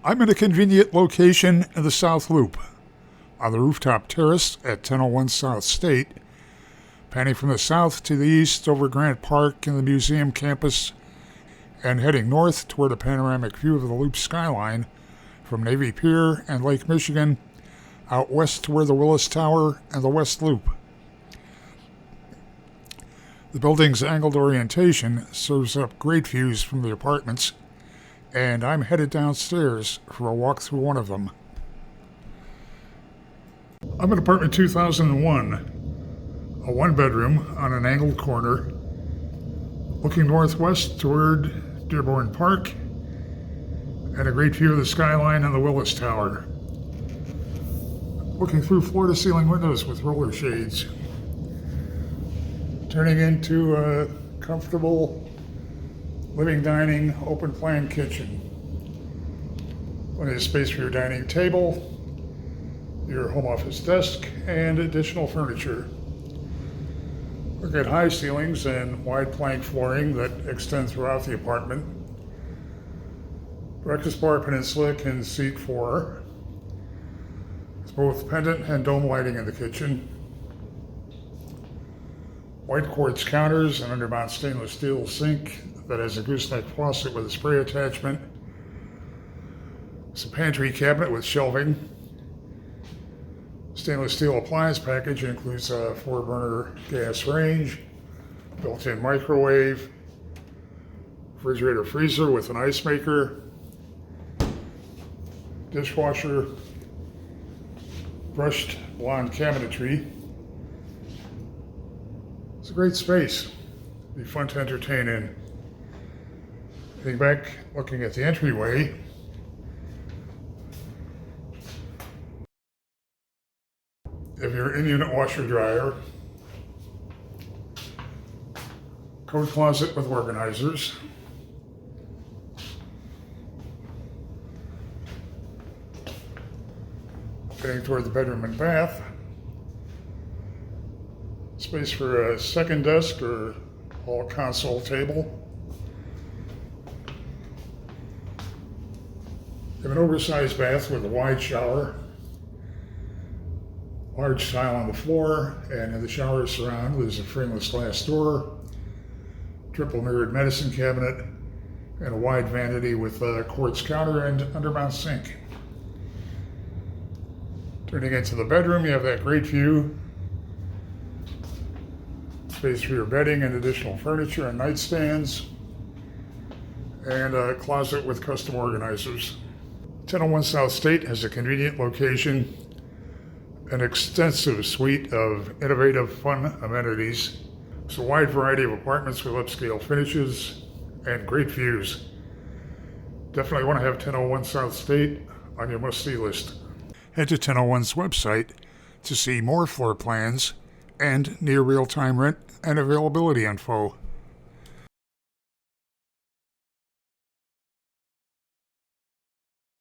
I'm in a convenient location in the South Loop, on the rooftop terrace at 1001 South State, panning from the south to the east over Grant Park and the museum campus, and heading north toward a panoramic view of the Loop skyline from Navy Pier and Lake Michigan, out west toward the Willis Tower and the West Loop. The building's angled orientation serves up great views from the apartments, and I'm headed downstairs for a walk through one of them. I'm in apartment 2001, a one-bedroom on an angled corner, looking northwest toward Dearborn Park, and a great view of the skyline and the Willis Tower. Looking through floor-to-ceiling windows with roller shades, turning into a comfortable living, dining, open-plan kitchen. Plenty of space for your dining table, your home office desk, and additional furniture. Look at high ceilings and wide plank flooring that extend throughout the apartment. Breakfast bar peninsula can seat 4. There's both pendant and dome lighting in the kitchen. White quartz counters, an undermount stainless steel sink that has a gooseneck faucet with a spray attachment. It's a pantry cabinet with shelving. Stainless steel appliance package includes a 4-burner gas range, built-in microwave, refrigerator freezer with an ice maker, dishwasher, brushed blonde cabinetry. It's a great space. It'd be fun to entertain in. Getting back, looking at the entryway, if you're in-unit washer dryer, coat closet with organizers, getting toward the bedroom and bath, space for a second desk or hall console table. You have an oversized bath with a wide shower, large tile on the floor, and in the shower surround there's a frameless glass door, triple mirrored medicine cabinet, and a wide vanity with a quartz counter and undermount sink. Turning into the bedroom, you have that great view. Space for your bedding and additional furniture and nightstands, and a closet with custom organizers. 1001 South State has a convenient location, an extensive suite of innovative, fun amenities. It's a wide variety of apartments with upscale finishes and great views. Definitely want to have 1001 South State on your must-see list. Head to 1001's website to see more floor plans and near real-time rent and availability info.